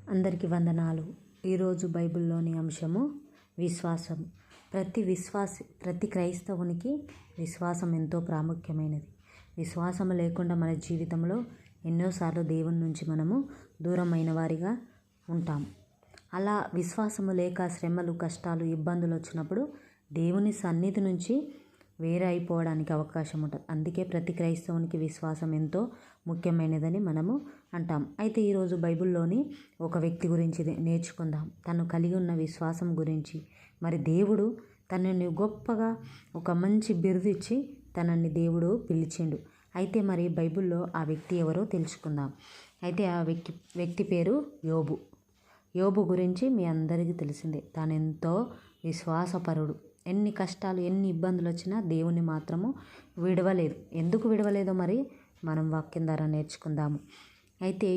అందరికీ వందనాలు. ఈరోజు బైబిల్లోని అంశము విశ్వాసం. ప్రతి క్రైస్తవునికి విశ్వాసం ఎంతో ప్రాముఖ్యమైనది. విశ్వాసం లేకుండా మన జీవితంలో ఎన్నోసార్లు దేవుని నుంచి మనము దూరమైన వారిగా ఉంటాం. అలా విశ్వాసము లేక శ్రమలు, కష్టాలు, ఇబ్బందులు వచ్చినప్పుడు దేవుని సన్నిధి నుంచి వేరే అయిపోవడానికి అవకాశం ఉంటుంది. అందుకే ప్రతి క్రైస్తవునికి విశ్వాసం ఎంతో ముఖ్యమైనదని మనము అంటాం. అయితే ఈరోజు బైబిల్లోని ఒక వ్యక్తి గురించి నేర్చుకుందాం. తను కలిగి ఉన్న విశ్వాసం గురించి. మరి దేవుడు తనని గొప్పగా ఒక మంచి బిరుదు ఇచ్చి తనని దేవుడు పిలిచిండు. అయితే మరి బైబిల్లో ఆ వ్యక్తి ఎవరో తెలుసుకుందాం. అయితే ఆ వ్యక్తి పేరు యోబు. యోబు గురించి మీ అందరికీ తెలిసిందే. తాను ఎంతో విశ్వాసపరుడు. ఎన్ని కష్టాలు, ఎన్ని ఇబ్బందులు వచ్చినా దేవుని మాత్రము విడవలేదు. ఎందుకు విడవలేదో మరి మనం వాక్యం ద్వారా నేర్చుకుందాము. అయితే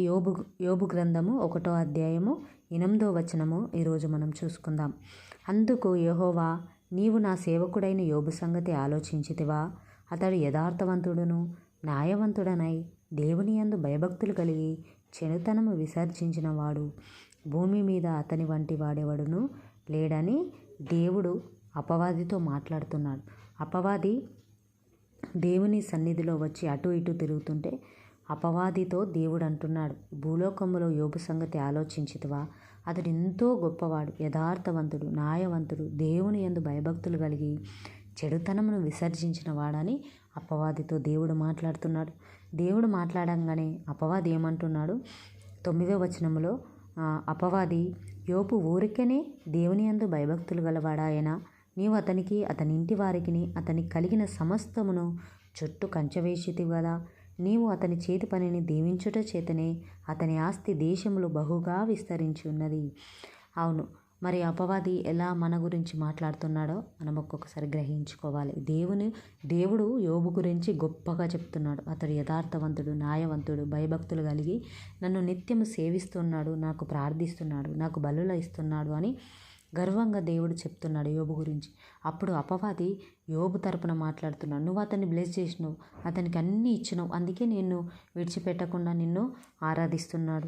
యోబు గ్రంథము 1వ అధ్యాయము 8వ వచనము ఈరోజు మనం చూసుకుందాం. అందుకు యెహోవా, నీవు నా సేవకుడైన యోబు సంగతి ఆలోచించితివా? అతడు యథార్థవంతుడును న్యాయవంతుడనై దేవుని యందు భయభక్తులు కలిగి చెడుతనము విసర్జించిన వాడు. భూమి మీద అతని వంటి వాడెవడును లేడని దేవుడు అపవాదితో మాట్లాడుతున్నాడు. అపవాది దేవుని సన్నిధిలో వచ్చి అటు ఇటు తిరుగుతుంటే అపవాదితో దేవుడు అంటున్నాడు, భూలోకములో యోబు సంగతి ఆలోచించితివా? అతడు ఎంతో గొప్పవాడు, యథార్థవంతుడు, న్యాయవంతుడు, దేవుని యందు భయభక్తులు కలిగి చెడుతనమును విసర్జించిన వాడని అపవాదితో దేవుడు మాట్లాడుతున్నాడు. దేవుడు మాట్లాడంగానే అపవాది ఏమంటున్నాడు? 9వ వచనంలో అపవాది, యోబు ఊరికనే దేవుని యందు భయభక్తులు గలవాడాయనా? నీవు అతనికి, అతని ఇంటి వారికిని, అతనికి కలిగిన సమస్తమును చుట్టూ కంచెవేసితివి కదా. నీవు అతని చేతి పనిని దీవించుట చేతనే అతని ఆస్తి దేశములు బహుగా విస్తరించి ఉన్నది. అవును, మరి అపవాది ఎలా మన గురించి మాట్లాడుతున్నాడో మనం ఒక్కొక్కసారి గ్రహించుకోవాలి. దేవుడు యోబు గురించి గొప్పగా చెప్తున్నాడు. అతడు యథార్థవంతుడు, న్యాయవంతుడు, భయభక్తులు కలిగి నన్ను నిత్యము సేవిస్తున్నాడు, నాకు ప్రార్థిస్తున్నాడు, నాకు బలులు ఇస్తున్నాడు అని గర్వంగా దేవుడు చెప్తున్నాడు యోబు గురించి. అప్పుడు అపవాది యోబు తరపున మాట్లాడుతున్నాడు. నువ్వు అతన్ని బ్లెస్ చేసినావు, అతనికి అన్నీ ఇచ్చినావు, అందుకే నిన్ను విడిచిపెట్టకుండా నిన్ను ఆరాధిస్తున్నాడు,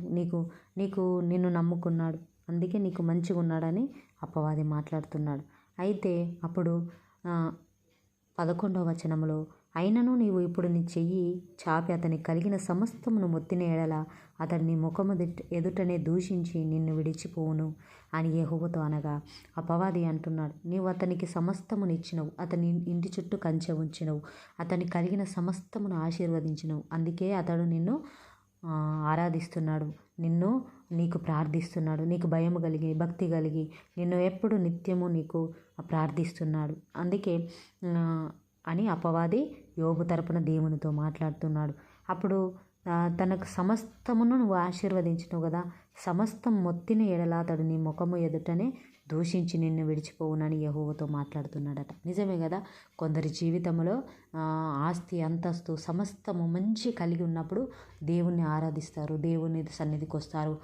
నిన్ను నమ్ముకున్నాడు, అందుకే నీకు మంచిగా ఉన్నాడని అపవాది మాట్లాడుతున్నాడు. అయితే అప్పుడు 11వ వచనంలో, అయినను నీవు ఇప్పుడు నీ చెయ్యి చాపి అతనికి కలిగిన సమస్తమును మొత్తిన ఎడల అతడు నీ ముఖము ఎదుటనే దూషించి నిన్ను విడిచిపోవును అని యెహోవాతో అనగా, అపవాది అంటున్నాడు, నీవు అతనికి సమస్తమును ఇచ్చినవు, అతని ఇంటి చుట్టూ కంచె ఉంచినవు, అతనికి కలిగిన సమస్తమును ఆశీర్వదించినవు, అందుకే అతడు నిన్ను ఆరాధిస్తున్నాడు, నీకు ప్రార్థిస్తున్నాడు, నీకు భయము కలిగి భక్తి కలిగి నిన్ను ఎప్పుడు నిత్యము నీకు ప్రార్థిస్తున్నాడు, అందుకే అని అపవాది యోబు తరపున దేవునితో మాట్లాడుతున్నాడు. అప్పుడు తనకు సమస్తమును నువ్వు ఆశీర్వదించినవు కదా, సమస్తం మొత్తిన ఎడల అతడు నీ ముఖము ఎదుటనే దూషించి నిన్ను విడిచిపోవునని యెహోవాతో మాట్లాడుతున్నాడట. నిజమే కదా. కొందరి జీవితంలో ఆస్తి, అంతస్తు, సమస్తము మంచి కలిగి ఉన్నప్పుడు దేవుణ్ణి ఆరాధిస్తారు, దేవుని సన్నిధికి వస్తారు,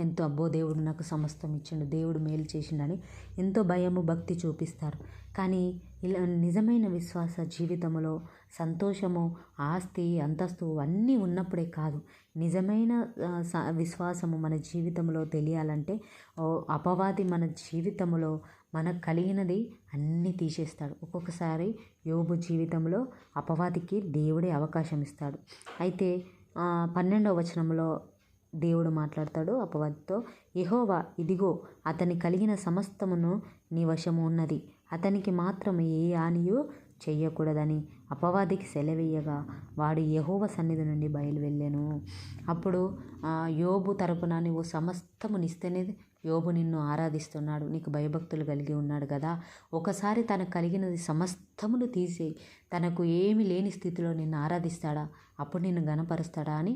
ఎంతో అబ్బో దేవుడు నాకు సమస్తం ఇచ్చిండు, దేవుడు మేలు చేసిండని ఎంతో భయము, భక్తి చూపిస్తారు. కానీ ఇలా నిజమైన విశ్వాస జీవితంలో సంతోషము, ఆస్తి, అంతస్తు అన్నీ ఉన్నప్పుడే కాదు, నిజమైన విశ్వాసము మన జీవితంలో తెలియాలంటే అపవాది మన జీవితంలో మనకు కలిగినది అన్నీ తీసేస్తాడు. ఒక్కొక్కసారి యోబు జీవితంలో అపవాదికి దేవుడే అవకాశం ఇస్తాడు. అయితే 12వ వచనంలో దేవుడు మాట్లాడతాడు అపవాదితో, యెహోవా, ఇదిగో అతని కలిగిన సమస్తమును నీ వశము ఉన్నది, అతనికి మాత్రం ఏ హానియు చెయ్యకూడదని అపవాదికి సెలవేయగా వాడు యెహోవా సన్నిధి నుండి బయలువెళ్ళెను. అప్పుడు యోబు తరపున నువ్వు సమస్తమునిస్తేనే యోబు నిన్ను ఆరాధిస్తున్నాడు, నీకు భయభక్తులు కలిగి ఉన్నాడు కదా. ఒకసారి తనకు కలిగినది సమస్తమును తీసి తనకు ఏమి లేని స్థితిలో నిన్ను ఆరాధిస్తాడా? అప్పుడు నిన్ను గణపరుస్తాడా అని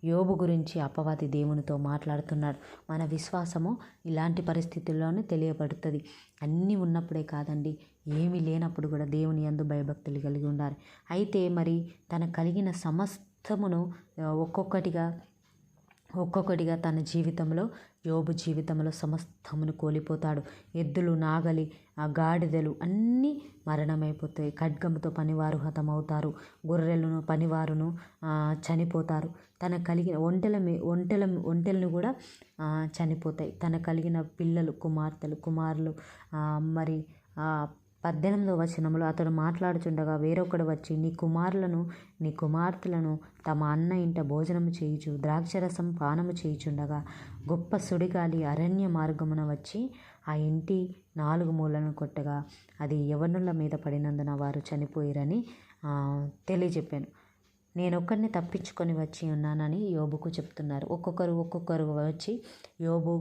యోబు గురించి అపవాది దేవునితో మాట్లాడుతున్నాడు. మన విశ్వాసము ఇలాంటి పరిస్థితుల్లోనే తెలియబడుతుంది. అన్నీ ఉన్నప్పుడే కాదండి, ఏమీ లేనప్పుడు కూడా దేవుని యందు భయభక్తులు కలిగి ఉండాలి. అయితే మరి తనకు కలిగిన సమస్తమును ఒక్కొక్కటిగా ఒక్కొక్కటిగా తన జీవితంలో యోబు జీవితంలో సమస్తమును కోల్పోతాడు. ఎద్దులు, నాగలి, ఆ గాడిదలు అన్నీ మరణమైపోతాయి. ఖడ్గంతో పనివారు హతమవుతారు. గొర్రెలను పనివారును చనిపోతారు. తనకు కలిగిన ఒంటెలను కూడా చనిపోతాయి. తనకు కలిగిన పిల్లలు, కుమారులు మరి 18వ వచనంలో అతడు మాట్లాడుచుండగా వేరొకడు వచ్చి, నీ కుమార్తెలను తమ అన్న ఇంట భోజనము చేయుచు ద్రాక్షరసం పానము చేయుచుండగా గొప్ప సుడిగాలి అరణ్య మార్గమున వచ్చి ఆ ఇంటి 4 మూలను కొట్టగా అది యవనుల మీద పడినందున వారు చనిపోయిరని తెలియజెప్పాను. నేనొక్కడిని తప్పించుకొని వచ్చి ఉన్నానని యోబుకు చెప్తున్నారు. ఒక్కొక్కరు వచ్చి యోబు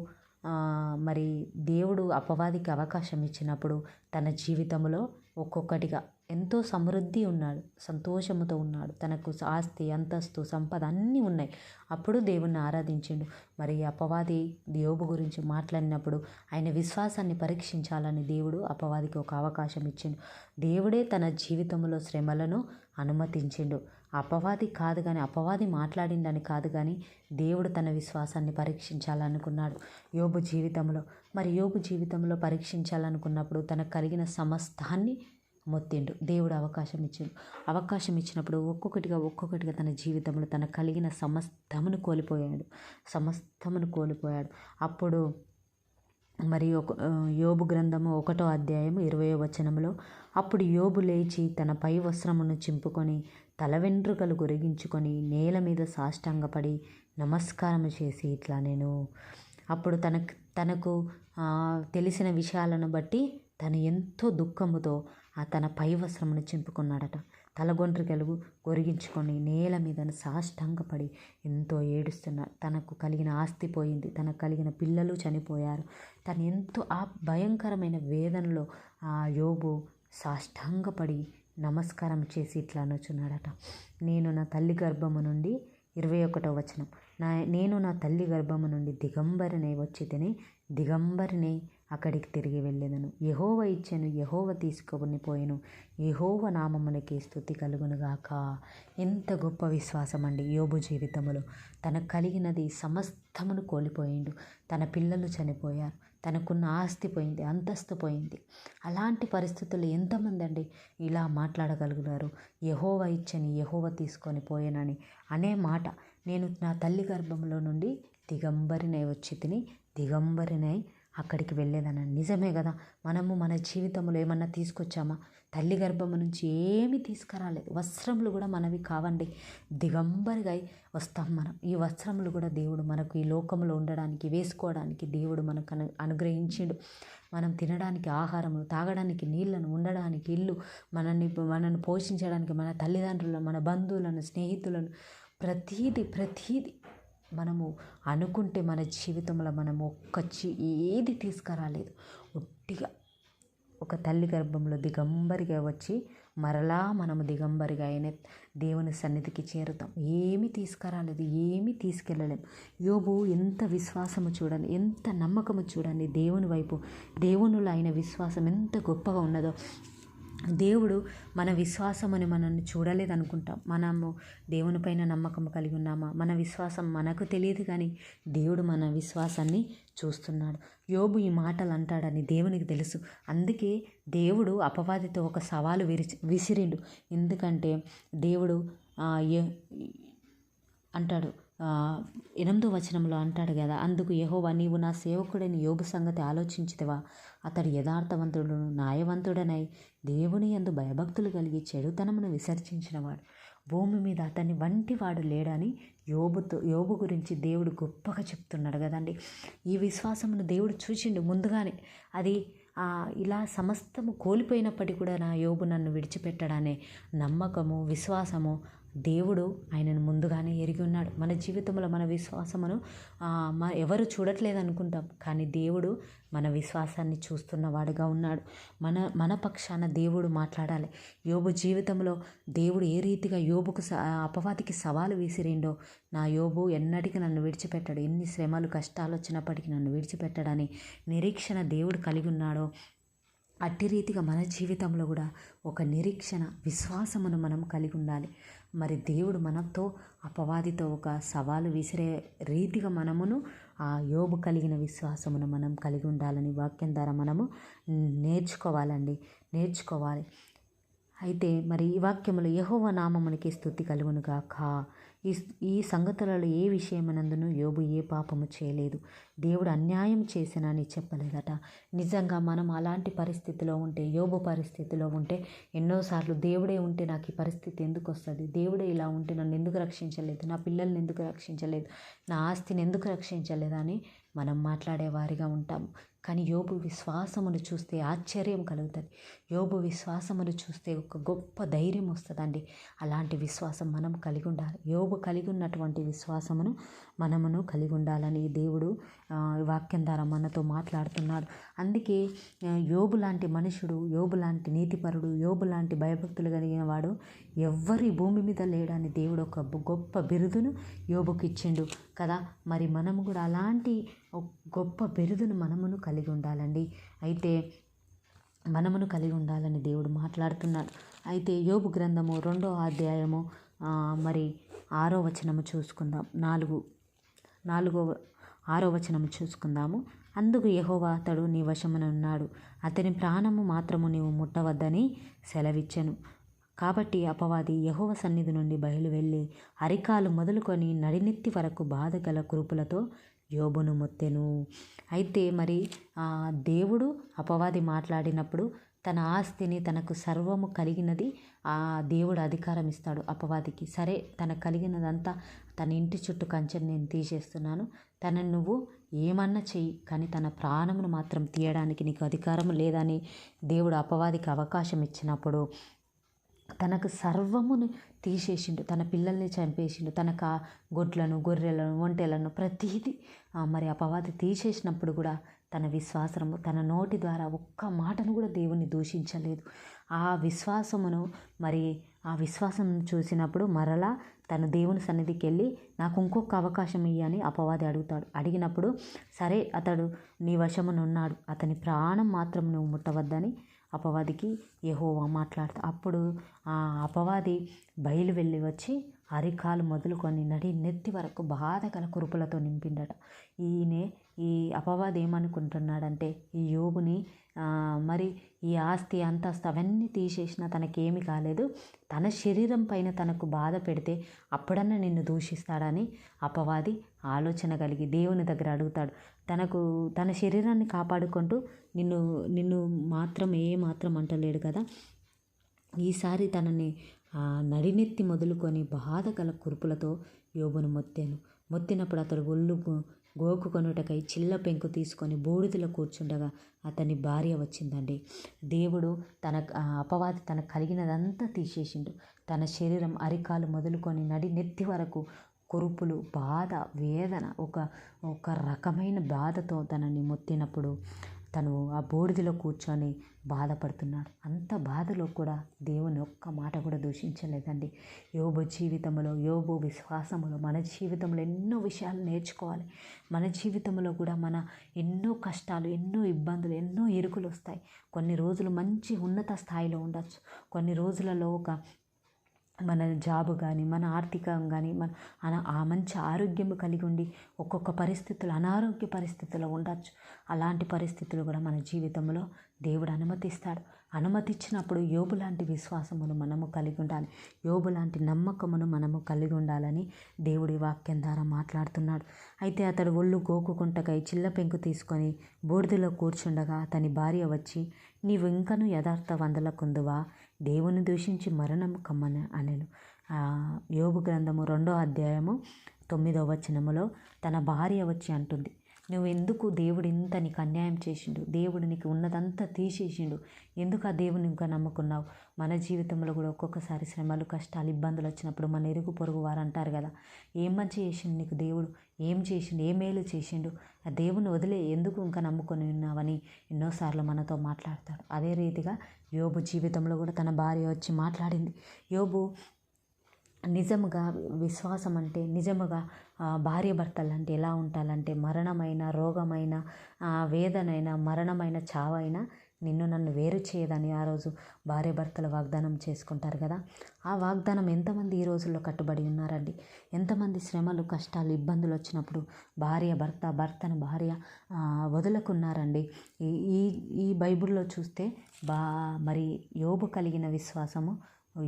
మరి దేవుడు అపవాదికి అవకాశం ఇచ్చినప్పుడు తన జీవితంలో ఒక్కొక్కటిగా ఎంతో సమృద్ధి ఉన్నాడు, సంతోషముతో ఉన్నాడు, తనకు ఆస్తి, అంతస్తు, సంపద అన్నీ ఉన్నాయి. అప్పుడు దేవుణ్ణి ఆరాధించిండు. మరి అపవాది యోబు గురించి మాట్లాడినప్పుడు ఆయన విశ్వాసాన్ని పరీక్షించాలని దేవుడు అపవాదికి ఒక అవకాశం ఇచ్చిండు. దేవుడే తన జీవితంలో శ్రమలను అనుమతించిండు. అపవాది మాట్లాడిండని కాదు కానీ దేవుడు తన విశ్వాసాన్ని పరీక్షించాలనుకున్నాడు యోబు జీవితంలో పరీక్షించాలనుకున్నప్పుడు తనకు కలిగిన సమస్తాన్ని మొత్తిండు. దేవుడు అవకాశం ఇచ్చినప్పుడు ఒక్కొక్కటిగా తన జీవితంలో తనకు కలిగిన సమస్తమును కోల్పోయాడు. అప్పుడు మరి యోబు గ్రంథము 1వ అధ్యాయం 20వ వచనంలో, అప్పుడు యోబు లేచి తన పై వస్త్రమును చింపుకొని తల వెంట్రుకలు గొరిగించుకొని నేల మీద సాష్టాంగపడి నమస్కారం చేసి ఇట్లా నేను అప్పుడు తనకు తెలిసిన విషయాలను బట్టి తను ఎంతో దుఃఖముతో తన పై వస్త్రమును చింపుకున్నాడట. తలగొంట్రికలు గొరిగించుకొని నేల మీద సాష్టాంగపడి ఎంతో ఏడుస్తున్నాడు. తనకు కలిగిన ఆస్తి పోయింది, తనకు కలిగిన పిల్లలు చనిపోయారు. తను ఎంతో ఆ భయంకరమైన వేదనలో యోబు సాష్టాంగపడి నమస్కారం చేసి ఇట్లా అనొచ్చున్నాడట, నేను నా తల్లి గర్భము నుండి 21వ వచనం, నేను నా తల్లి గర్భము నుండి దిగంబరినై వచ్చి దిగంబరినై అక్కడికి తిరిగి వెళ్ళేదను. యెహోవా ఇచ్చెను, యెహోవా తీసుకొని పోయెను, యెహోవా నామమునకే స్తుతి కలుగునుగాక. ఎంత గొప్ప విశ్వాసం అండి యోబు జీవితంలో. తనకు కలిగినది సమస్తమును కోల్పోయిండు. తన పిల్లలు చనిపోయారు, తనకున్న ఆస్తి పోయింది, అంతస్తు పోయింది. అలాంటి పరిస్థితుల్లో ఎంతమంది అండి ఇలా మాట్లాడగలుగుతారు? యెహోవా ఇచ్చని, యెహోవా తీసుకొని పోయేనని అనే మాట. నేను నా తల్లి గర్భంలో నుండి దిగంబరినై వచ్చి దిగంబరినై అక్కడికి వెళ్ళేదన్న. నిజమే కదా. మనము మన జీవితంలో ఏమన్నా తీసుకొచ్చామా? తల్లి గర్భము నుంచి ఏమీ తీసుకురాలేదు. వస్త్రములు కూడా మనవి కావండి, దిగంబరిగా వస్తాం మనం. ఈ వస్త్రములు కూడా దేవుడు మనకు ఈ లోకంలో ఉండడానికి, వేసుకోవడానికి దేవుడు మనకు అనుగ్రహించిండు. మనం తినడానికి ఆహారము, తాగడానికి నీళ్లను, ఉండడానికి ఇల్లు, మనల్ని పోషించడానికి మన తల్లిదండ్రులను, మన బంధువులను, స్నేహితులను, ప్రతీది మనము అనుకుంటే మన జీవితంలో మనము ఏది తీసుకురాలేదు. ఒట్టిగా ఒక తల్లి గర్భంలో దిగంబరిగా వచ్చి మరలా మనము దిగంబరిగా అయిన దేవుని సన్నిధికి చేరుతాం. ఏమీ తీసుకురాలేదు, ఏమీ తీసుకెళ్ళలేం. యోబు ఎంత విశ్వాసము చూడండి, ఎంత నమ్మకము చూడండి దేవుని వైపు. దేవునిలో ఆయన విశ్వాసం ఎంత గొప్పగా ఉన్నదో. దేవుడు మన విశ్వాసమని మనల్ని చూడలేదనుకుంటాం. మనము దేవుని పైన నమ్మకం కలిగి ఉన్నామా? మన విశ్వాసం మనకు తెలియదు, కానీ దేవుడు మన విశ్వాసాన్ని చూస్తున్నాడు. యోబు ఈ మాటలు అంటాడని దేవునికి తెలుసు. అందుకే దేవుడు అపవాదితో ఒక సవాలు విసిరిండు. ఎందుకంటే దేవుడు అంటాడు 8వ వచనంలో అంటాడు కదా, అందుకు యెహోవా, నీవు నా సేవకుడైన యోబు సంగతి ఆలోచించితివా? అతడు యథార్థవంతుడును న్యాయవంతుడనై దేవుని యందు భయభక్తులు కలిగి చెడుతనమును విసర్జించినవాడు. భూమి మీద అతని వంటి వాడు లేడని యోబు గురించి దేవుడు గొప్పగా చెప్తున్నాడు కదండి. ఈ విశ్వాసమును దేవుడు చూసిండు ముందుగానే. అది ఇలా సమస్తము కోల్పోయినప్పటికీ కూడా నా యోబు నన్ను విడిచిపెట్టడనే నమ్మకము, విశ్వాసము దేవుడు ఆయనను ముందుగానే ఎరిగి ఉన్నాడు. మన జీవితంలో మన విశ్వాసమును ఎవరు చూడట్లేదు అనుకుంటాం, కానీ దేవుడు మన విశ్వాసాన్ని చూస్తున్నవాడుగా ఉన్నాడు. మన పక్షాన దేవుడు మాట్లాడాలి. యోబు జీవితంలో దేవుడు ఏ రీతిగా యోబుకు అపవాదికి సవాలు విసిరిండో, నా యోబు ఎన్నటికీ నన్ను విడిచిపెట్టాడు, ఎన్ని శ్రమలు కష్టాలు వచ్చినప్పటికీ నన్ను విడిచిపెట్టడని నిరీక్షణ దేవుడు కలిగి ఉన్నాడో, అట్టి రీతిగా మన జీవితంలో కూడా ఒక నిరీక్షణ, విశ్వాసమును మనం కలిగి ఉండాలి. మరి దేవుడు మనతో అపవాదితో ఒక సవాలు విసిరే రీతిగా మనమును ఆ యోబు కలిగిన విశ్వాసమును మనం కలిగి ఉండాలని వాక్యం ద్వారా మనము నేర్చుకోవాలి. అయితే మరి ఈ వాక్యములో యెహోవా నామమునికి స్తుతి కలుగును గాక. ఈ సంగతులలో ఏ విషయమునందును యోబు ఏ పాపము చేయలేదు, దేవుడు అన్యాయం చేసినని చెప్పలేదట. నిజంగా మనం అలాంటి పరిస్థితిలో ఉంటే, యోబు పరిస్థితిలో ఉంటే, ఎన్నోసార్లు దేవుడే ఉంటే నాకు ఈ పరిస్థితి ఎందుకు వస్తుంది, దేవుడే ఇలా ఉంటే నన్ను ఎందుకు రక్షించలేదు, నా పిల్లల్ని ఎందుకు రక్షించలేదు, నా ఆస్తిని ఎందుకు రక్షించలేదు అని మనం మాట్లాడేవారిగా ఉంటాము. కానీ యోబు విశ్వాసమును చూస్తే ఆశ్చర్యం కలుగుతుంది. యోబు విశ్వాసమును చూస్తే ఒక గొప్ప ధైర్యం వస్తుందండి. అలాంటి విశ్వాసం మనం కలిగి ఉండాలి. యోబు కలిగి ఉన్నటువంటి విశ్వాసమును మనమును కలిగి ఉండాలని దేవుడు వాక్యం ద్వారా మనతో మాట్లాడుతున్నాడు. అందుకే యోబు లాంటి మనుషుడు, యోబు లాంటి నీతిపరుడు, యోబు లాంటి భయభక్తులు కలిగిన వాడు ఎవ్వరి భూమి మీద లేడని దేవుడు ఒక గొప్ప బిరుదును యోబుకి ఇచ్చిండు కదా. మరి మనము కూడా అలాంటి గొప్ప బిరుదును మనమును కలిగి ఉండాలండి. అయితే మనమును కలిగి ఉండాలని దేవుడు మాట్లాడుతున్నాడు. అయితే యోబు గ్రంథము 2వ అధ్యాయము మరి 6వ వచనము చూసుకుందాం. 6వ వచనము చూసుకుందాము. అందుకు యెహోవా అతడు నీ వశమున ఉన్నాడు, అతని ప్రాణము మాత్రము నీవు ముట్టవద్దని సెలవిచ్చెను. కాబట్టి అపవాది యెహోవా సన్నిధి నుండి బయలు వెళ్ళి అరికాలు మొదలుకొని నడినెత్తి వరకు బాధగల కురుపులతో యోబును మొత్తెను. అయితే మరి దేవుడు అపవాది మాట్లాడినప్పుడు తన ఆస్తిని, తనకు సర్వము కలిగినది ఆ దేవుడు అధికారం ఇస్తాడు అపవాదికి. సరే, తనకు కలిగినదంతా, తన ఇంటి చుట్టూ కంచెని నేను తీసేస్తున్నాను, తనను నువ్వు ఏమన్నా చెయ్యి, కానీ తన ప్రాణమును మాత్రం తీయడానికి నీకు అధికారం లేదని దేవుడు అపవాదికి అవకాశం ఇచ్చినప్పుడు తనకు సర్వమును తీసేసిండు. తన పిల్లల్ని చంపేసిండు. తనకు గొడ్లను, గొర్రెలను, ఒంటెలను ప్రతీది మరి అపవాది తీసేసినప్పుడు కూడా తన విశ్వాసము, తన నోటి ద్వారా ఒక్క మాటను కూడా దేవుని దూషించలేదు. ఆ విశ్వాసం చూసినప్పుడు మరలా తను దేవుని సన్నిధికి వెళ్ళి నాకు ఇంకొక అవకాశం ఇయ్యని అపవాది అడుగుతాడు. అడిగినప్పుడు సరే, అతడు నీ వశమున ఉన్నాడు, అతని ప్రాణం మాత్రం నువ్వు ముట్టవద్దని అపవాదికి యెహోవా మాట్లాడతా. అప్పుడు ఆ అపవాది బయలు వెళ్ళి వచ్చి అరికాలు మొదలుకొని నెత్తి వరకు బాధగల కురుపులతో నింపిండట. ఈ అపవాది ఏమనుకుంటున్నాడంటే ఈ యోబుని మరి ఈ ఆస్తి, అంతస్తు అవన్నీ తీసేసినా తనకేమి కాలేదు, తన శరీరం పైన తనకు బాధ పెడితే అప్పుడన్నా నిన్ను దూషిస్తాడని అపవాది ఆలోచన కలిగి దేవుని దగ్గర అడుగుతాడు. తన శరీరాన్ని కాపాడుకుంటూ నిన్ను మాత్రం ఏమాత్రం అంటలేడు కదా. ఈసారి తనని నడినెత్తి మొదలుకొని బాధగల కురుపులతో యోబును మొత్తినప్పుడు అతడు ఒళ్ళు గోకుకొనుటకై చిల్ల పెంకు తీసుకొని బూడిదలో కూర్చుండగా అతని భార్య వచ్చిందండి. దేవుడు అపవాది తనకు కలిగినదంతా తీసేసిండు. తన శరీరం అరికాలు మొదలుకొని నెత్తి వరకు కురుపులు, బాధ, వేదన, ఒక రకమైన బాధతో తనని మొత్తినప్పుడు తను ఆ బూడిదలో కూర్చొని బాధపడుతున్నాడు. అంత బాధలో కూడా దేవుని ఒక్క మాట కూడా దూషించలేదండి. యోబు జీవితంలో, యోబు విశ్వాసములో, మన జీవితంలో ఎన్నో విషయాలు నేర్చుకోవాలి. మన జీవితంలో కూడా ఎన్నో కష్టాలు, ఎన్నో ఇబ్బందులు, ఎన్నో ఇరుకులు వస్తాయి. కొన్ని రోజులు మంచి ఉన్నత స్థాయిలో ఉండొచ్చు, కొన్ని రోజులలో మన జాబు కానీ, మన ఆర్థికం కానీ, ఆ మంచి ఆరోగ్యం కలిగి ఉండి ఒక్కొక్క పరిస్థితులు అనారోగ్య పరిస్థితుల్లో ఉండొచ్చు. అలాంటి పరిస్థితులు కూడా మన జీవితంలో దేవుడు అనుమతిస్తాడు. అనుమతించినప్పుడు యోబు లాంటి విశ్వాసమును మనము కలిగి ఉండాలి, యోబు లాంటి నమ్మకమును మనము కలిగి ఉండాలని దేవుడి వాక్యం ద్వారా మాట్లాడుతున్నాడు. అయితే అతడు ఒళ్ళు గోకుకుంటకై చిల్ల పెంకు తీసుకొని బూడిదలో కూర్చుండగా అతని భార్య వచ్చి, నీవు ఇంకను యథార్థ వందలకుందువా, దేవుని దూషించి మరణము కమ్మని అనెను. యోబు గ్రంథము 2వ అధ్యాయము 9వ వచనములో తన భార్య వచ్చి అంటుంది, నువ్వు ఎందుకు, దేవుడు ఇంత నీకు అన్యాయం చేసిండు, దేవుడు నీకు ఉన్నదంతా తీసేసిండు, ఎందుకు ఆ దేవుని ఇంకా నమ్ముకున్నావు? మన జీవితంలో కూడా ఒక్కొక్కసారి శ్రమలు, కష్టాలు, ఇబ్బందులు వచ్చినప్పుడు మన ఇరుగు పొరుగు వారు అంటారు కదా, ఏం మంచి చేసిండు నీకు దేవుడు, ఏం చేసిండు, ఏ మేలు చేసిండు, ఆ దేవుని వదిలే ఎందుకు ఇంకా నమ్ముకొని ఉన్నావని ఎన్నోసార్లు మనతో మాట్లాడతాడు. అదే రీతిగా యోబు జీవితంలో కూడా తన భార్య వచ్చి మాట్లాడింది. యోబు నిజముగా విశ్వాసం అంటే, నిజముగా భార్య భర్తలు అంటే ఎలా ఉండాలంటే, మరణమైన, రోగమైన, వేదనైనా, మరణమైన, చావైనా నిన్ను నన్ను వేరు చేయదని ఆ రోజు భార్యాభర్తలు వాగ్దానం చేసుకుంటారు కదా. ఆ వాగ్దానం ఎంతమంది ఈ రోజుల్లో కట్టుబడి ఉన్నారండి. ఎంతమంది శ్రమలు, కష్టాలు, ఇబ్బందులు వచ్చినప్పుడు భర్తను భార్య వదులుకున్నారండి. ఈ ఈ ఈ బైబిల్లో చూస్తే మరి యోబు కలిగిన విశ్వాసము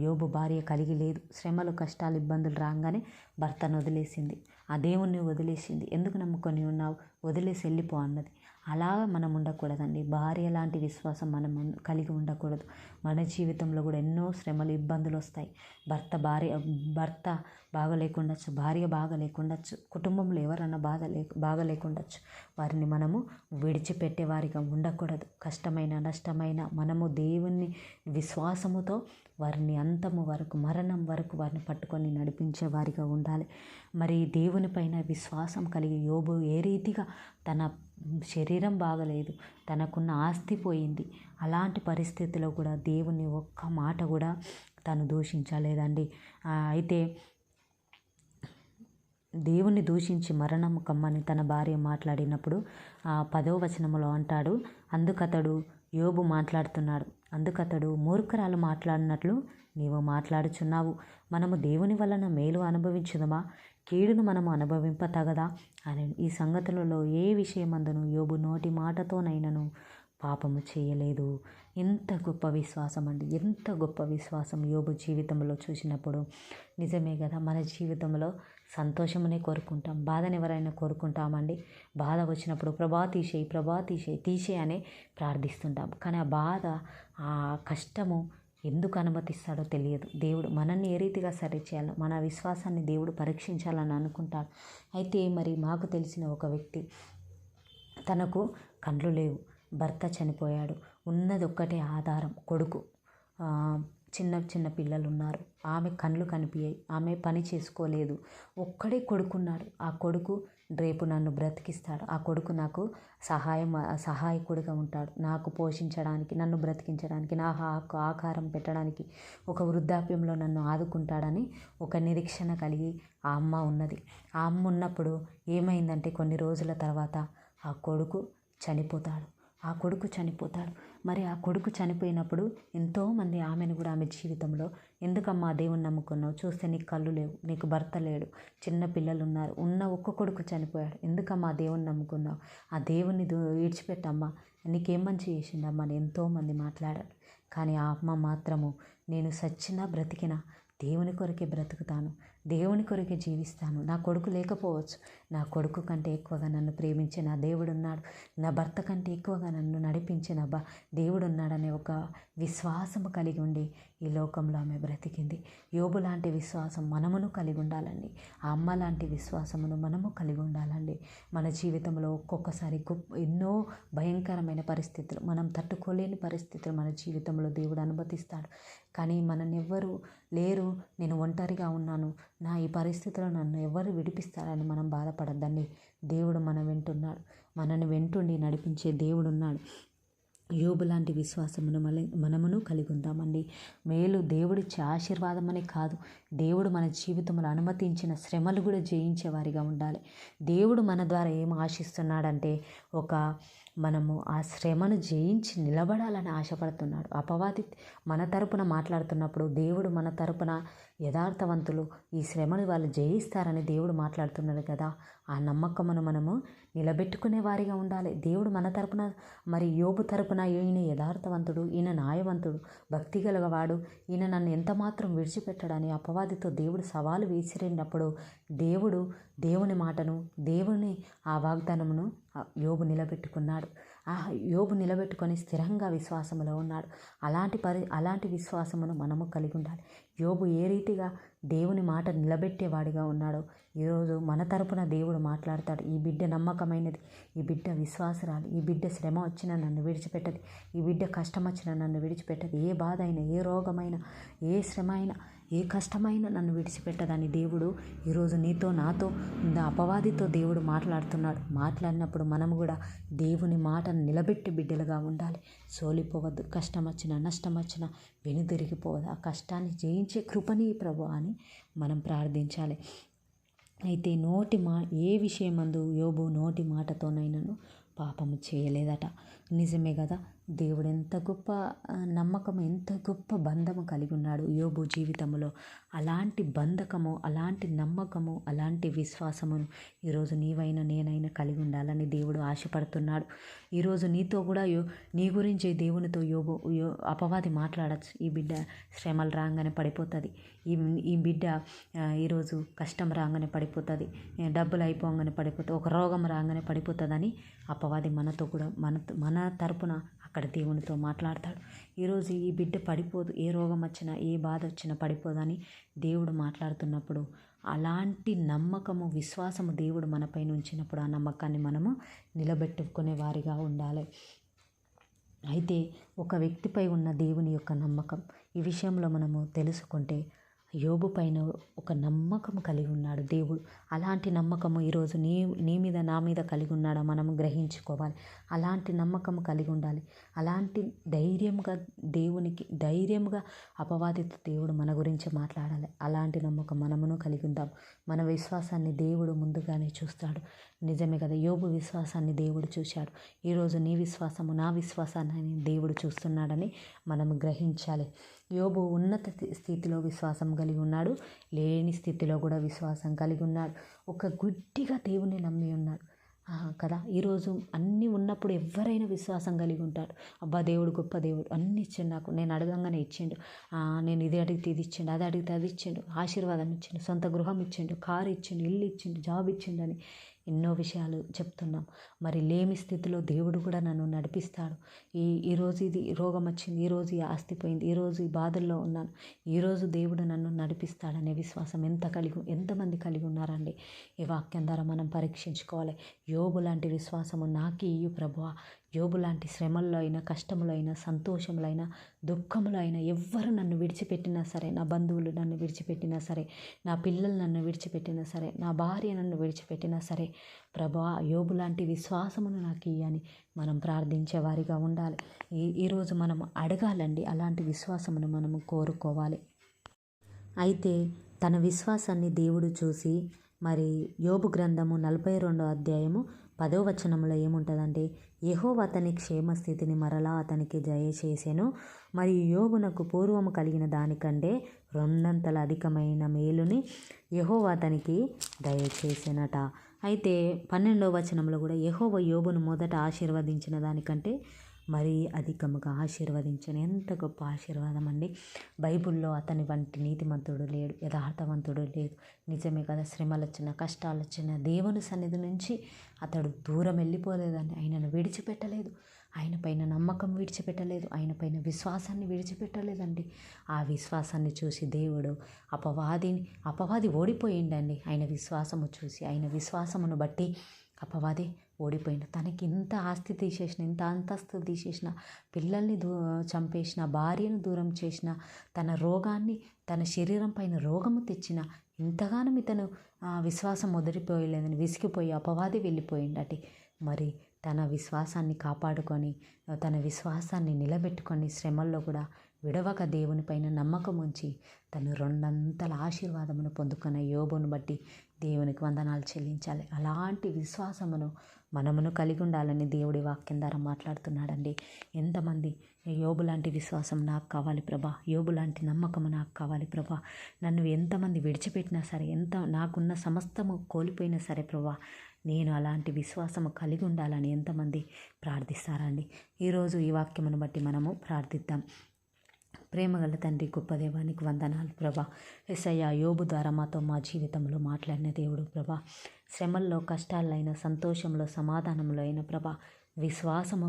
యోబు భార్య కలిగి లేదు. శ్రమలు, కష్టాలు, ఇబ్బందులు రాగానే భర్తను వదిలేసింది. ఆ దేవుణ్ణి వదిలేసింది. ఎందుకు నమ్ముకొని ఉన్నావు, వదిలేసి వెళ్ళిపో అన్నది. అలా మనం ఉండకూడదండి. భార్య లాంటి విశ్వాసం మనం కలిగి ఉండకూడదు. మన జీవితంలో కూడా ఎన్నో శ్రమలు, ఇబ్బందులు వస్తాయి. భర్త బాగా లేకుండొచ్చు, భార్య బాగా లేకుండొచ్చు, కుటుంబంలో ఎవరన్నా బాగా లేకుండొచ్చు. వారిని మనము విడిచిపెట్టే వారిగా ఉండకూడదు. కష్టమైన, నష్టమైన మనము దేవుని విశ్వాసముతో వారిని అంతము వరకు, మరణం వరకు వారిని పట్టుకొని నడిపించే వారిగా ఉండాలి. మరి దేవుని పైన విశ్వాసం కలిగి యోబు ఏ రీతిగా తన శరీరం బాగలేదు, తనకున్న ఆస్తి పోయింది, అలాంటి పరిస్థితిలో కూడా దేవుని ఒక్క మాట కూడా తను దూషించలేదండి. అయితే దేవుని దూషించి మరణం కమ్మని తన భార్య మాట్లాడినప్పుడు 10వ వచనంలో అంటాడు, అందుకతడు యోబు మాట్లాడుతున్నాడు, అందుకతడు మూర్ఖురాలు మాట్లాడినట్లు నీవు మాట్లాడుచున్నావు. మనము దేవుని వలన మేలు అనుభవించుదమా, కీడును మనము అనుభవింప తగదా అని. ఈ సంగతులలో ఏ విషయమందును యోబు నోటి మాటతోనైనను పాపము చేయలేదు. ఎంత గొప్ప విశ్వాసం అండి, ఎంత గొప్ప విశ్వాసం యోబు జీవితంలో చూసినప్పుడు. నిజమే కదా, మన జీవితంలో సంతోషమునే కోరుకుంటాం, బాధను ఎవరైనా కోరుకుంటామండి. బాధ వచ్చినప్పుడు ప్రభా తీసేయి అనే ప్రార్థిస్తుంటాం. కానీ ఆ బాధ, ఆ కష్టము ఎందుకు అనుమతిస్తాడో తెలియదు. దేవుడు మనల్ని ఏ రీతిగా సరి చేయాలో, మన విశ్వాసాన్ని దేవుడు పరీక్షించాలని అనుకుంటాడు. అయితే మరి మాకు తెలిసిన ఒక వ్యక్తి, తనకు కండ్లు లేవు, భర్త చనిపోయాడు, ఉన్నది ఒక్కటే ఆధారం కొడుకు. చిన్న పిల్లలు ఉన్నారు, ఆమె కళ్ళు కనిపించాయి, ఆమె పని చేసుకోలేదు, ఒక్కడే కొడుకున్నాడు. ఆ కొడుకు రేపు నన్ను బ్రతికిస్తాడు, ఆ కొడుకు నాకు సహాయకుడిగా ఉంటాడు, నాకు పోషించడానికి, నన్ను బ్రతికించడానికి, నా ఆకారం పెట్టడానికి, ఒక వృద్ధాప్యంలో నన్ను ఆదుకుంటాడని ఒక నిరీక్షణ కలిగి ఆ అమ్మ ఉన్నది. ఆ అమ్మ ఉన్నప్పుడు ఏమైందంటే కొన్ని రోజుల తర్వాత ఆ కొడుకు చనిపోతాడు. మరి ఆ కొడుకు చనిపోయినప్పుడు ఎంతోమంది ఆమెను కూడా, ఆమె జీవితంలో ఎందుకమ్మా దేవుని నమ్ముకున్నావు, చూస్తే నీకు కళ్ళు లేవు, నీకు భర్త లేడు, చిన్న పిల్లలు ఉన్నారు, ఉన్న ఒక్క కొడుకు చనిపోయాడు, ఎందుకమ్మా దేవుని నమ్ముకున్నావు, ఆ దేవుని విడిచిపెట్టమ్మా, నీకేం మంచి చేసిండమ్మా అని ఎంతోమంది మాట్లాడారు. కానీ ఆ అమ్మ మాత్రము, నేను సచ్చినా బ్రతికినా దేవుని కొరకే బ్రతుకుతాను, దేవుని కొరకే జీవిస్తాను. నా కొడుకు లేకపోవచ్చు, నా కొడుకు కంటే ఎక్కువగా నన్ను ప్రేమించే నా దేవుడు ఉన్నాడు, నా భర్త కంటే ఎక్కువగా నన్ను నడిపించే నా దేవుడు ఉన్నాడనే ఒక విశ్వాసము కలిగి ఉండి ఈ లోకంలో ఆమె బ్రతికింది. యోబు లాంటి విశ్వాసం మనమును కలిగి ఉండాలండి. ఆ అమ్మ లాంటి విశ్వాసమును మనము కలిగి ఉండాలండి. మన జీవితంలో ఒక్కొక్కసారి ఎన్నో భయంకరమైన పరిస్థితులు, మనం తట్టుకోలేని పరిస్థితులు మన జీవితంలో దేవుడు అనుమతిస్తాడు. కానీ మనల్ని ఎవ్వరు లేరు, నేను ఒంటరిగా ఉన్నాను, నా ఈ పరిస్థితిలో నన్ను ఎవరు విడిపిస్తారని మనం బాధపడద్దండి. దేవుడు మనని వెంటుండి నడిపించే దేవుడు ఉన్నాడు. యోబు లాంటి విశ్వాసమును మనమును కలిగి ఉందామండి. మేలు దేవుడిచ్చే ఆశీర్వాదం అనే కాదు, దేవుడు మన జీవితంలో అనుమతించిన శ్రమలు కూడా జయించే వారిగా ఉండాలి. దేవుడు మన ద్వారా ఏం ఆశిస్తున్నాడంటే, మనము ఆ శ్రమను జయించి నిలబడాలని ఆశపడుతున్నాడు. అపవాది మన తరపున మాట్లాడుతున్నప్పుడు దేవుడు మన తరపున యథార్థవంతులు, ఈ శ్రమను వాళ్ళు జయిస్తారని దేవుడు మాట్లాడుతున్నాడు కదా. ఆ నమ్మకమును మనము నిలబెట్టుకునే వారిగా ఉండాలి. దేవుడు మన తరపున, మరి యోబు తరపున ఈయన యథార్థవంతుడు, ఈయన న్యాయవంతుడు, భక్తి గలవాడు, ఈయన నన్ను ఎంత మాత్రం విడిచిపెట్టడని అపవాదితో దేవుడు సవాలు విసిరినప్పుడు దేవుని మాటను, దేవుని ఆ వాగ్దానమును యోబు నిలబెట్టుకున్నాడు. యోబు నిలబెట్టుకొని స్థిరంగా విశ్వాసములో ఉన్నాడు. అలాంటి విశ్వాసమును మనము కలిగి ఉండాలి. యోబు ఏ రీతిగా దేవుని మాట నిలబెట్టేవాడిగా ఉన్నాడో ఈరోజు మన తరపున దేవుడు మాట్లాడతాడు. ఈ బిడ్డ నమ్మకమైనది, ఈ బిడ్డ విశ్వాసరాలు, ఈ బిడ్డ శ్రమ వచ్చినా నన్ను విడిచిపెట్టదు, ఈ బిడ్డ కష్టం వచ్చినా నన్ను విడిచిపెట్టదు, ఏ బాధ అయినా, ఏ రోగమైనా, ఏ శ్రమ అయినా, ఏ కష్టమైనా నన్ను విడిచిపెట్టదని దేవుడు ఈరోజు నీతో, నాతో, అపవాదితో దేవుడు మాట్లాడినప్పుడు మనము కూడా దేవుని మాటను నిలబెట్టి బిడ్డలుగా ఉండాలి. సోలిపోవద్దు, కష్టం వచ్చినా, నష్టం వచ్చినా వెనుదిరిగిపోవద్దు, ఆ కష్టాన్ని జయించే కృపని ప్రభు అని మనం ప్రార్థించాలి. అయితే ఏ విషయమందు యోబు నోటి మాటతోనైనను పాపము చేయలేదట. నిజమే కదా, దేవుడు ఎంత గొప్ప నమ్మకం, ఎంత గొప్ప బంధము కలిగి ఉన్నాడు యోబు జీవితంలో. అలాంటి బంధకము, అలాంటి నమ్మకము, అలాంటి విశ్వాసమును ఈరోజు నీవైనా నేనైనా కలిగి ఉండాలని దేవుడు ఆశపడుతున్నాడు. ఈరోజు నీతో కూడా నీ గురించి దేవునితో అపవాది మాట్లాడచ్చు. ఈ బిడ్డ శ్రమలు రాగానే పడిపోతుంది, ఈ బిడ్డ ఈరోజు కష్టం రాగానే పడిపోతుంది, డబ్బులు అయిపోగానే పడిపోతుంది, ఒక రోగం రాగానే పడిపోతుందని అపవాది మనతో కూడా మన తరపున అక్కడ దేవునితో మాట్లాడతాడు. ఈరోజు ఈ బిడ్డ పడిపోదు, ఏ రోగం వచ్చినా ఏ బాధ వచ్చినా పడిపోదని దేవుడు మాట్లాడుతున్నప్పుడు అలాంటి నమ్మకము, విశ్వాసము దేవుడు మనపై ఉంచినప్పుడు ఆ నమ్మకాన్ని మనము నిలబెట్టుకునే వారిగా ఉండాలి. అయితే ఒక వ్యక్తిపై ఉన్న దేవుని యొక్క నమ్మకం ఈ విషయంలో మనము తెలుసుకుంటే, యోబు పైన ఒక నమ్మకం కలిగి ఉన్నాడు దేవుడు. అలాంటి నమ్మకము ఈరోజు నీ మీద నా మీద కలిగి ఉన్నాడో మనము గ్రహించుకోవాలి. అలాంటి నమ్మకం కలిగి ఉండాలి. అలాంటి ధైర్యంగా అపవాదితో దేవుడు మన గురించి మాట్లాడాలి. అలాంటి నమ్మకం మనమును కలిగి ఉందాం. మన విశ్వాసాన్ని దేవుడు ముందుగానే చూస్తాడు. నిజమే కదా, యోబు విశ్వాసాన్ని దేవుడు చూశాడు. ఈరోజు నీ విశ్వాసము, నా విశ్వాసాన్ని దేవుడు చూస్తున్నాడని మనము గ్రహించాలి. యోబు ఉన్నత స్థితిలో విశ్వాసం కలిగి ఉన్నాడు, లేని స్థితిలో కూడా విశ్వాసం కలిగి ఉన్నాడు. ఒక గుడ్డిగా దేవుని నమ్మి ఉన్నాడు కదా. ఈరోజు అన్నీ ఉన్నప్పుడు ఎవరైనా విశ్వాసం కలిగి ఉంటాడు. అబ్బా దేవుడు గొప్ప దేవుడు, అన్నీ ఇచ్చిండు నాకు, నేను అడగంగానే ఇచ్చిండు, నేను ఇది అడిగితే ఇది ఇచ్చిండు, అది అడిగితే అది ఇచ్చిండు, ఆశీర్వాదం ఇచ్చిండు, సొంత గృహం ఇచ్చిండు, కారు ఇచ్చిండు, ఇల్లు ఇచ్చిండు, జాబ్ ఇచ్చిండు అని ఎన్నో విషయాలు చెప్తున్నాం. మరి లేమి స్థితిలో దేవుడు కూడా నన్ను నడిపిస్తాడు. ఈరోజు ఇది రోగం వచ్చింది, ఈరోజు ఈ ఆస్తి పోయింది, ఈరోజు ఈ బాధల్లో ఉన్నాను, ఈరోజు దేవుడు నన్ను నడిపిస్తాడనే విశ్వాసం ఎంతమంది కలిగి ఉన్నారండి? ఈ వాక్యం ద్వారా మనం పరీక్షించుకోవాలి. యోబు లాంటి విశ్వాసము నాకు ఇయ్యు ప్రభువా. యోబు లాంటి శ్రమల్లో అయినా, కష్టములో అయినా, సంతోషంలో అయినా, దుఃఖంలో అయినా ఎవ్వరు నన్ను విడిచిపెట్టినా సరే, నా బంధువులు నన్ను విడిచిపెట్టినా సరే, నా పిల్లలు నన్ను విడిచిపెట్టినా సరే, నా భార్య నన్ను విడిచిపెట్టినా సరే, ప్రభువా యోబు లాంటి విశ్వాసమును నాకు ఇయ్యని మనం ప్రార్థించే వారిగా ఉండాలి. ఈరోజు మనం అడగాలండి, అలాంటి విశ్వాసమును మనము కోరుకోవాలి. అయితే తన విశ్వాసాన్ని దేవుడు చూసి, మరి యోబు గ్రంథము 42వ అధ్యాయము 10వ వచనంలో ఏముంటుందంటే, యెహోవా అతని క్షేమస్థితిని మరలా అతనికి దయచేసెను, మరియు యోబునకు పూర్వము కలిగిన దానికంటే 2 అధికమైన మేలుని యెహోవా అతనికి దయచేసెనట. అయితే 12వ వచనంలో కూడా యెహోవా యోబును మొదట ఆశీర్వదించిన దానికంటే మరీ అధికముగా ఆశీర్వదించను. ఎంత గొప్ప ఆశీర్వాదం అండి! బైబిల్లో అతని వంటి నీతిమంతుడు లేడు, యథార్థవంతుడు లేదు. నిజమే కదా, శ్రమలు వచ్చిన, కష్టాలు వచ్చిన దేవుని సన్నిధి నుంచి అతడు దూరం వెళ్ళిపోలేదండి. ఆయనను విడిచిపెట్టలేదు, ఆయన పైన నమ్మకం విడిచిపెట్టలేదు, ఆయన పైన విశ్వాసాన్ని విడిచిపెట్టలేదండి. ఆ విశ్వాసాన్ని చూసి దేవుడు అపవాది ఓడిపోయిండండి. ఆయన విశ్వాసము చూసి, ఆయన విశ్వాసమును బట్టి అపవాది ఓడిపోయిండు. తనకి ఇంత ఆస్తి తీసేసిన, ఇంత అంతస్తు తీసేసిన, పిల్లల్ని చంపేసిన, భార్యను దూరం చేసిన, తన రోగాన్ని, తన శరీరం పైన రోగము తెచ్చిన, ఇంతగానో ఇతను విశ్వాసం వదిలిపోయలేదని విసిగిపోయి అపవాది వెళ్ళిపోయిండటి. మరి తన విశ్వాసాన్ని కాపాడుకొని, తన విశ్వాసాన్ని నిలబెట్టుకొని, శ్రమల్లో కూడా విడవక దేవుని పైన నమ్మకం ఉంచి తను 2 ఆశీర్వాదమును పొందుకున్న యోబును బట్టి దేవునికి వందనాలు చెల్లించాలి. అలాంటి విశ్వాసమును మనమును కలిగి ఉండాలని దేవుడి వాక్యం ద్వారా మాట్లాడుతున్నాడండి. ఎంతమంది యోబు లాంటి విశ్వాసం నాకు కావాలి ప్రభా, యోబు లాంటి నమ్మకము నాకు కావాలి ప్రభా, నన్ను ఎంతమంది విడిచిపెట్టినా సరే, నాకున్న సమస్తము కోల్పోయినా సరే ప్రభా, నేను అలాంటి విశ్వాసము కలిగి ఉండాలని ఎంతమంది ప్రార్థిస్తారండి? ఈరోజు ఈ వాక్యమును బట్టి మనము ప్రార్థిద్దాం. ప్రేమగల తండ్రి, గొప్ప దేవానికి వందనాలు ప్రభా. యేసయ్యా, యోబు ద్వారా మా జీవితంలో మాట్లాడిన దేవుడు ప్రభా. శ్రమల్లో, కష్టాల్లో అయినా, సంతోషంలో, సమాధానంలో అయినా ప్రభా, విశ్వాసము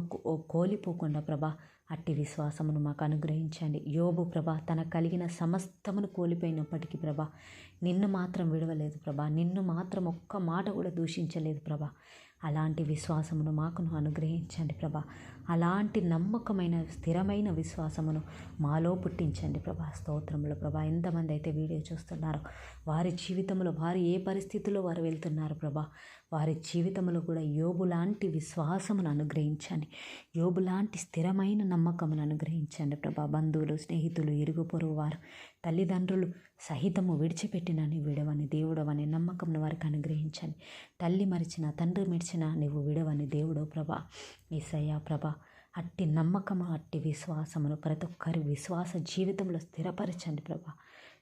కోల్పోకుండా ప్రభా, అట్టి విశ్వాసమును మాకు అనుగ్రహించండి. యోబు ప్రభా తన కలిగిన సమస్తమును కోల్పోయినప్పటికీ ప్రభా, నిన్ను మాత్రం విడవలేదు ప్రభా, నిన్ను మాత్రం ఒక్క మాట కూడా దూషించలేదు ప్రభా. అలాంటి విశ్వాసమును మాకును అనుగ్రహించండి ప్రభా. అలాంటి నమ్మకమైన, స్థిరమైన విశ్వాసమును మాలో పుట్టించండి ప్రభా. స్తోత్రములు ప్రభా. ఎంతమంది అయితే వీడియో చూస్తున్నారో వారి జీవితంలో, వారు ఏ పరిస్థితుల్లో వారు వెళ్తున్నారు ప్రభా, వారి జీవితంలో కూడా యోబు లాంటి విశ్వాసమును అనుగ్రహించండి. యోబు లాంటి స్థిరమైన నమ్మకమును అనుగ్రహించండి ప్రభా. బంధువులు, స్నేహితులు, ఇరుగు పొరుగు వారు, తల్లిదండ్రులు సహితము విడిచిపెట్టిన నీ విడవని దేవుడవని నమ్మకంను వారికి అనుగ్రహించండి. తల్లి మరిచిన, తండ్రి మెరిచిన నీవు విడవని దేవుడో ప్రభా. యేసయ్యా ప్రభా, అట్టి నమ్మకము, అట్టి విశ్వాసమును ప్రతి ఒక్కరి విశ్వాస జీవితంలో స్థిరపరచండి ప్రభా.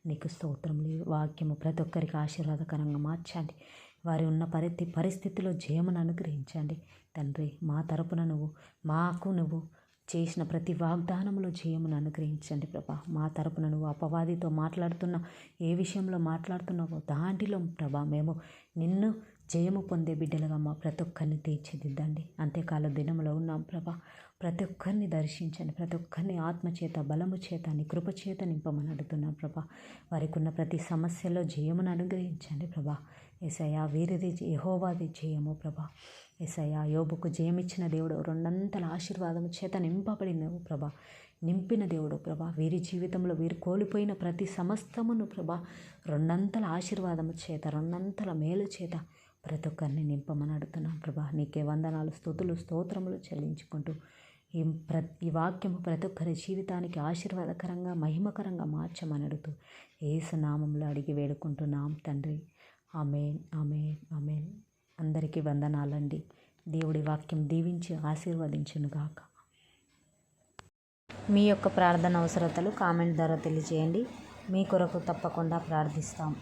నీకు స్తోత్రములు. ఈ వాక్యము ప్రతి ఒక్కరికి ఆశీర్వాదకరంగా మార్చండి. వారి ఉన్న పరిస్థితిలో జయమును అనుగ్రహించండి తండ్రి. మా తరపున నువ్వు చేసిన ప్రతి వాగ్దానములో జయమును అనుగ్రహించండి ప్రభా. మా తరపున నువ్వు అపవాదితో ఏ విషయంలో మాట్లాడుతున్నావో దాంట్లో ప్రభా మేము నిన్ను జయము పొందే బిడ్డలుగా మా ప్రతి ఒక్కరిని తీర్చిదిద్దండి. అంత్యకాల దినంలో ఉన్నాం ప్రభా. ప్రతి ఒక్కరిని దర్శించండి. ప్రతి ఒక్కరిని ఆత్మచేత బలము చేత నీ కృపచేత నింపమని అడుగుతున్నాం ప్రభా. వారికి ఉన్న ప్రతి సమస్యలో జయమును అనుగ్రహించండి ప్రభా. యేసయ్యా వీరిది యెహోవాది జయము ప్రభా. యేసయ్యా యోబుకు జయమిచ్చిన దేవుడు, రెండంతల ఆశీర్వాదము చేత నింపబడినవు ప్రభా. నింపిన దేవుడు ప్రభా. వీరి జీవితంలో వీరు కోల్పోయిన ప్రతి సమస్తమును ప్రభా రెండంతల ఆశీర్వాదము చేత, రెండంతల మేలు చేత ప్రతి ఒక్కరిని నింపమని అడుగుతున్నాం ప్రభా. నీకే వందనాలు, స్తుతులు, స్తోత్రములు చెల్లించుకుంటూ ఈ వాక్యము ప్రతి ఒక్కరి జీవితానికి ఆశీర్వాదకరంగా, మహిమకరంగా మార్చమని అడుగుతూ యేసు నామములో అడిగి వేడుకుంటున్నాం తండ్రి. ఆమేన్, ఆమేన్, ఆమేన్. అందరికీ వందనాలండి. దేవుడి వాక్యం దీవించి ఆశీర్వదించునుగాక. మీ యొక్క ప్రార్థన అవసరతలు కామెంట్ ద్వారా తెలియజేయండి. మీ కొరకు తప్పకుండా ప్రార్థిస్తాం.